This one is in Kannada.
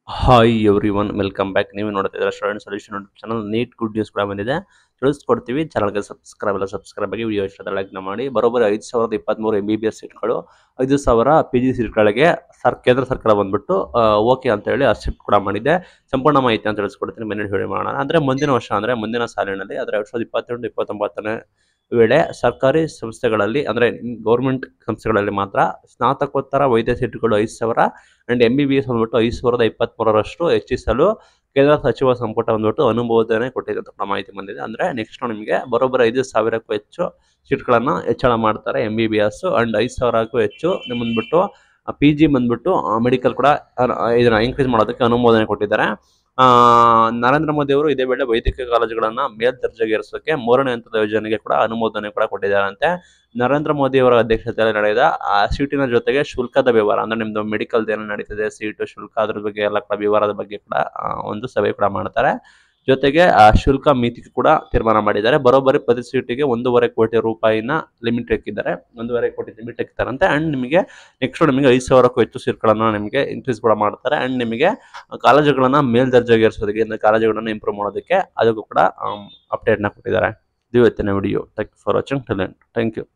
Hi everyone welcome back. ನೀವು ನೋಡ್ತಿದ್ದೀರಾ student solution channel. NEET good news ಕೂಡ ಬಂದಿದೆ, ತಿಳಿಸ್ಕೊಡ್ತೀವಿ. ಚಾನಲ್ಗೆ ಸಬ್ಸ್ಕ್ರೈಬ್ ಆಗಿ ವಿಡಿಯೋ ಇಷ್ಟ ಲೈಕ್ ಮಾಡಿ. ಬರೋಬ್ಬರಿ 5,023 MBBS ಸೀಟ್ಗಳು, 5,000 PG ಸೀಟ್ಗಳಿಗೆ ಕೇಂದ್ರ ಸರ್ಕಾರ ಬಂದ್ಬಿಟ್ಟು ಓಕೆ ಅಂತ ಹೇಳಿ ಅಕ್ಸೆಪ್ಟ್ ಕೂಡ ಮಾಡಿದೆ. ಸಂಪೂರ್ಣ ಮಾಹಿತಿ ಅಂತ ತಿಳಿಸ್ಕೊಡ್ತೀನಿ, ಮೇನ್ ವಿಡಿಯೋ ಮಾಡೋಣ. ಅಂದರೆ ಮುಂದಿನ ವರ್ಷ, ಅಂದರೆ ಮುಂದಿನ ಸಾಲಿನಲ್ಲಿ, ಅಂದರೆ 2028-29 ವೇಳೆ ಸರ್ಕಾರಿ ಸಂಸ್ಥೆಗಳಲ್ಲಿ, ಅಂದರೆ ಗೌರ್ಮೆಂಟ್ ಸಂಸ್ಥೆಗಳಲ್ಲಿ ಮಾತ್ರ ಸ್ನಾತಕೋತ್ತರ ವೈದ್ಯ ಸೀಟುಗಳು 5,000 ಅಂಡ್ MBBS ಬಂದ್ಬಿಟ್ಟು 5,023ರಷ್ಟು ಹೆಚ್ಚಿಸಲು ಕೇಂದ್ರ ಸಚಿವ ಸಂಪುಟ ಬಂದ್ಬಿಟ್ಟು ಅನುಮೋದನೆ ಕೊಟ್ಟಿದೆ ಅಂತ ಮಾಹಿತಿ ಬಂದಿದೆ. ಅಂದರೆ ನೆಕ್ಸ್ಟ್ ನಿಮಗೆ ಬರೋಬ್ಬರಿ 5,000ಕ್ಕೂ ಹೆಚ್ಚು ಸೀಟ್ಗಳನ್ನು ಹೆಚ್ಚಳ ಮಾಡ್ತಾರೆ MBBS, ಅಂಡ್ 5,000ಕ್ಕೂ ಹೆಚ್ಚು ಬಂದ್ಬಿಟ್ಟು PG ಬಂದ್ಬಿಟ್ಟು ಮೆಡಿಕಲ್ ಕೂಡ ಇದನ್ನ ಇನ್ಕ್ರೀಸ್ ಮಾಡೋದಕ್ಕೆ ಅನುಮೋದನೆ ಕೊಟ್ಟಿದ್ದಾರೆ. ನರೇಂದ್ರ ಮೋದಿ ಅವರು ಇದೇ ವೇಳೆ ವೈದ್ಯಕೀಯ ಕಾಲೇಜುಗಳನ್ನ ಮೇಲ್ದರ್ಜೆಗೆ ಏರಿಸೋಕೆ 3ನೇ ಹಂತದ ಯೋಜನೆಗೆ ಕೂಡ ಅನುಮೋದನೆ ಕೂಡ ಕೊಟ್ಟಿದ್ದಾರಂತೆ. ನರೇಂದ್ರ ಮೋದಿ ಅವರ ಅಧ್ಯಕ್ಷತೆಯಲ್ಲಿ ನಡೆದ ಸೀಟಿನ ಜೊತೆಗೆ ಶುಲ್ಕದ ವ್ಯವಹಾರ, ಅಂದ್ರೆ ನಿಮ್ದು ಮೆಡಿಕಲ್ ಏನು ನಡೀತಿದೆ, ಸೀಟು ಶುಲ್ಕ, ಅದ್ರ ಬಗ್ಗೆ ಎಲ್ಲ ಕೂಡ ವಿವರದ ಬಗ್ಗೆ ಕೂಡ ಒಂದು ಸಭೆ ಕೂಡ ಮಾಡ್ತಾರೆ. ಜೊತೆಗೆ ಶುಲ್ಕ ಮಿತಿ ಕೂಡ ತೀರ್ಮಾನ ಮಾಡಿದ್ದಾರೆ. ಬರೋಬ್ಬರಿ ಪ್ರತಿ ಸೀಟಿಗೆ 1.5 ಕೋಟಿ ರೂಪಾಯಿನ ಲಿಮಿಟ್ ಹಾಕಿದ್ದಾರೆ, 1.5 ಕೋಟಿ ಲಿಮಿಟ್ ಹಾಕಿದ್ದಾರಂತೆ. ಅಂಡ್ ನಿಮಗೆ ನೆಕ್ಸ್ಟ್ ನಿಮಗೆ 5,000ಕ್ಕೂ ಹೆಚ್ಚು ಸೀಟ್ಗಳನ್ನ ನಿಮಗೆ ಇನ್ಕ್ರೀಸ್ ಕೂಡ ಮಾಡ್ತಾರೆ. ಅಂಡ್ ನಿಮಗೆ ಕಾಲೇಜುಗಳನ್ನ ಮೇಲ್ದರ್ಜೆಗೆ ಏರಿಸೋದಕ್ಕೆ, ಕಾಲೇಜುಗಳನ್ನ ಇಂಪ್ರೂವ್ ಮಾಡೋದಕ್ಕೆ ಅದಕ್ಕೂ ಕೂಡ ಅಪ್ಡೇಟ್ನ ಕೊಟ್ಟಿದ್ದಾರೆ. ಇದು ಇವತ್ತಿನ video. Thank you for watching. Thank you.